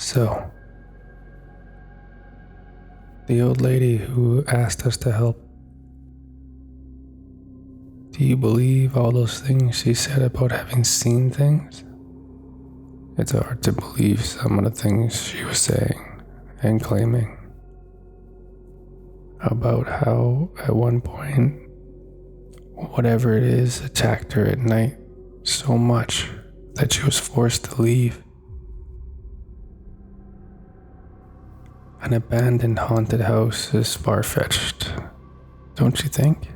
So, the old lady who asked us to help, do you believe all those things she said about having seen things? It's hard to believe some of the things she was saying and claiming. About how, at one point, whatever it is attacked her at night so much that she was forced to leave. An abandoned haunted house is far-fetched, don't you think?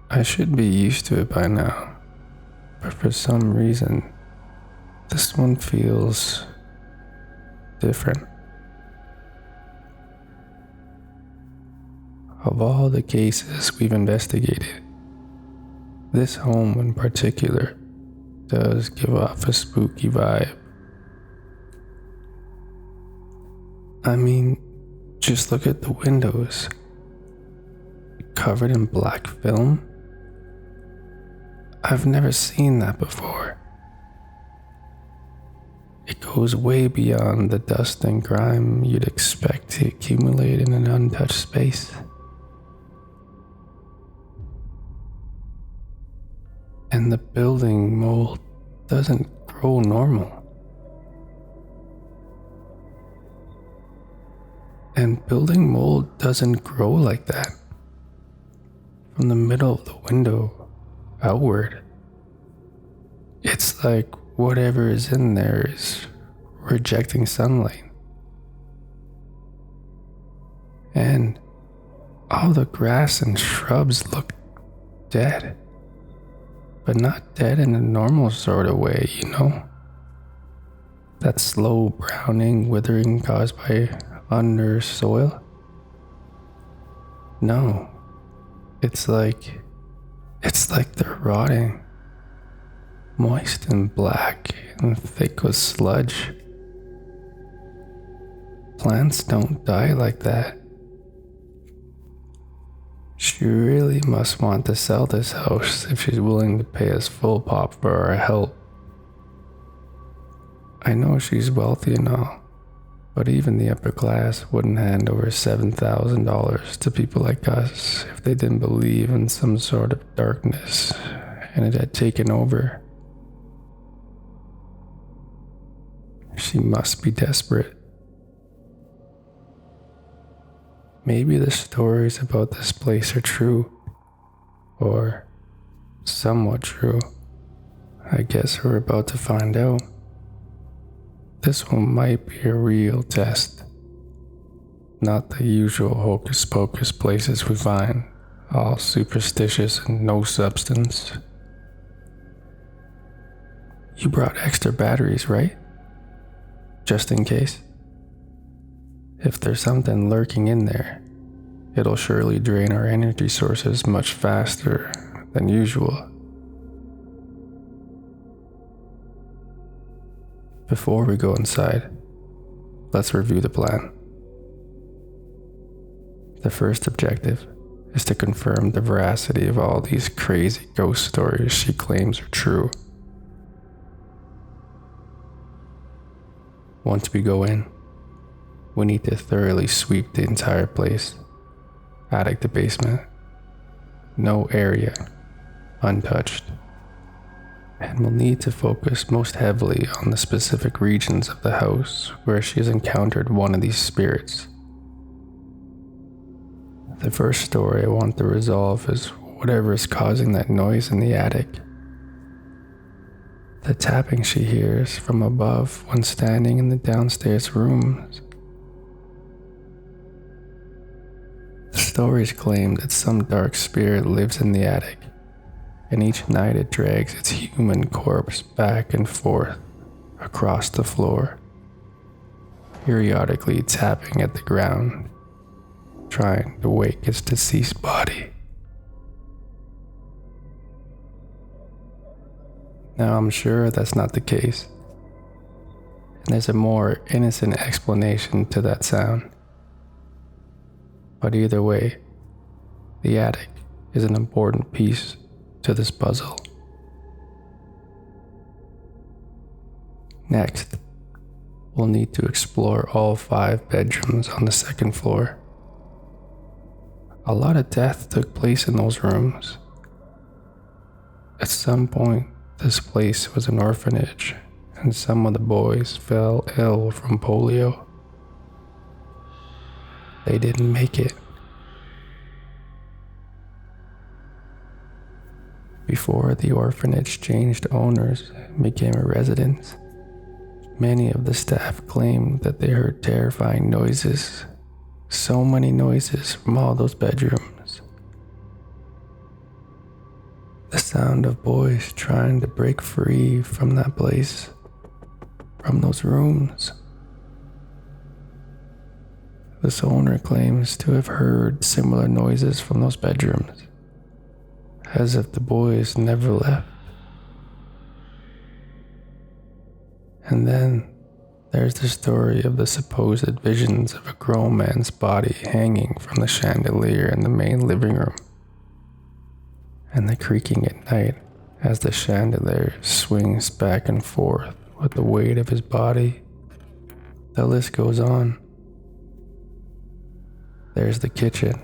I should be used to it by now, but for some reason, this one feels different. Of all the cases we've investigated, this home in particular does give off a spooky vibe. I mean, just look at the windows. Covered in black film? I've never seen that before. It goes way beyond the dust and grime you'd expect to accumulate in an untouched space. And the building mold doesn't grow normal. And building mold doesn't grow like that. From the middle of the window outward. It's like whatever is in there is rejecting sunlight. And all the grass and shrubs look dead. But not dead in a normal sort of way, you know? That slow browning, withering caused by unnourished soil? No. It's like they're rotting. Moist and black and thick with sludge. Plants don't die like that. She really must want to sell this house if she's willing to pay us full pop for our help. I know she's wealthy and all, but even the upper class wouldn't hand over $7,000 to people like us if they didn't believe in some sort of darkness and it had taken over. She must be desperate. Maybe the stories about this place are true, or somewhat true. I guess we're about to find out. This one might be a real test. Not the usual hocus pocus places we find, all superstitious and no substance. You brought extra batteries, right? Just in case. If there's something lurking in there, it'll surely drain our energy sources much faster than usual. Before we go inside, let's review the plan. The first objective is to confirm the veracity of all these crazy ghost stories she claims are true. Once we go in, we need to thoroughly sweep the entire place, attic to basement, no area untouched. And we'll need to focus most heavily on the specific regions of the house where she has encountered one of these spirits. The first story I want to resolve is whatever is causing that noise in the attic. The tapping she hears from above when standing in the downstairs rooms. The stories claim that some dark spirit lives in the attic, and each night it drags its human corpse back and forth across the floor, periodically tapping at the ground, trying to wake its deceased body. Now I'm sure that's not the case, and there's a more innocent explanation to that sound. But either way, the attic is an important piece to this puzzle. Next, we'll need to explore all 5 bedrooms on the second floor. A lot of death took place in those rooms. At some point, this place was an orphanage, and some of the boys fell ill from polio. They didn't make it. Before the orphanage changed owners and became a residence, many of the staff claimed that they heard terrifying noises. So many noises from all those bedrooms. The sound of boys trying to break free from that place, from those rooms. This owner claims to have heard similar noises from those bedrooms, as if the boys never left. And then there's the story of the supposed visions of a grown man's body hanging from the chandelier in the main living room, and the creaking at night as the chandelier swings back and forth with the weight of his body. The list goes on. There's the kitchen.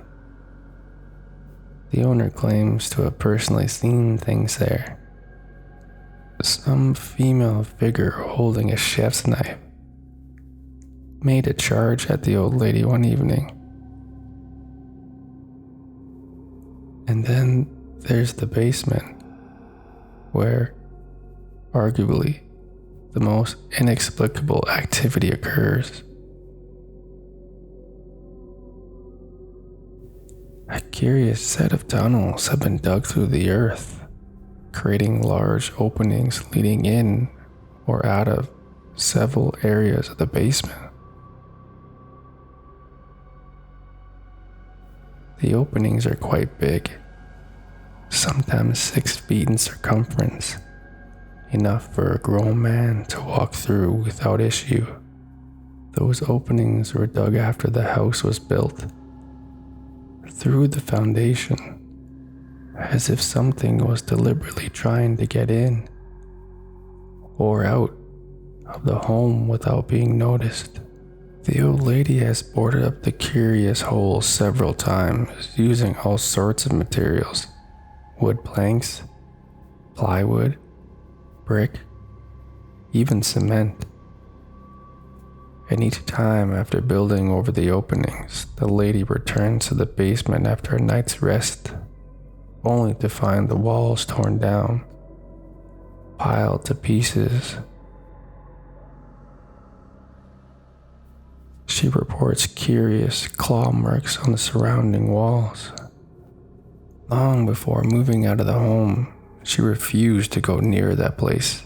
The owner claims to have personally seen things there. Some female figure holding a chef's knife made a charge at the old lady one evening. And then there's the basement, where arguably the most inexplicable activity occurs. A curious set of tunnels have been dug through the earth, creating large openings leading in or out of several areas of the basement. The openings are quite big, sometimes 6 feet in circumference, enough for a grown man to walk through without issue. Those openings were dug after the house was built, through the foundation, as if something was deliberately trying to get in or out of the home without being noticed. The old lady has boarded up the curious holes several times using all sorts of materials: wood planks, plywood, brick, even cement. And each time after building over the openings, the lady returns to the basement after a night's rest, only to find the walls torn down, piled to pieces. She reports curious claw marks on the surrounding walls. Long before moving out of the home, she refused to go near that place,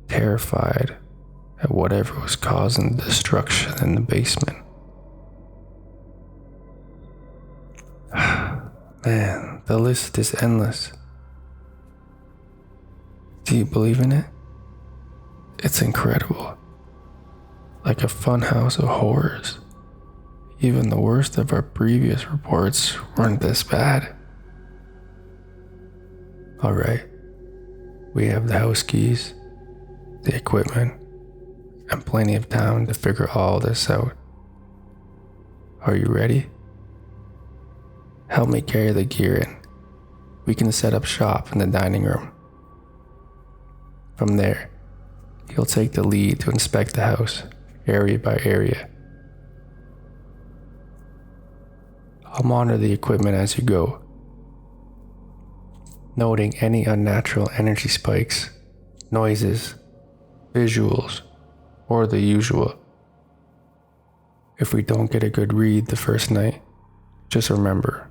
terrified at whatever was causing the destruction in the basement. Man, the list is endless. Do you believe in it? It's incredible. Like a funhouse of horrors. Even the worst of our previous reports weren't this bad. Alright, we have the house keys, the equipment, and plenty of time to figure all this out. Are you ready? Help me carry the gear in. We can set up shop in the dining room. From there, you'll take the lead to inspect the house, area by area. I'll monitor the equipment as you go, noting any unnatural energy spikes, noises, visuals, or the usual. If we don't get a good read the first night, just remember,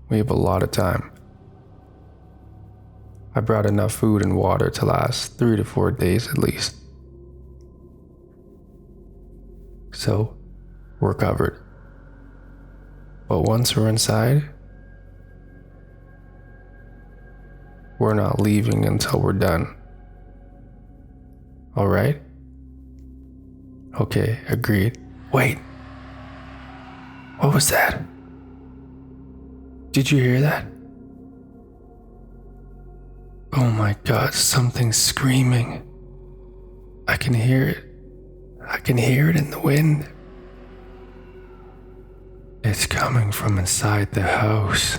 we have a lot of time. I brought enough food and water to last 3 to 4 days at least. So, we're covered. But once we're inside, we're not leaving until we're done. Alright? Okay, agreed. Wait. What was that? Did you hear that? Oh my god, something's screaming. I can hear it. I can hear it in the wind. It's coming from inside the house.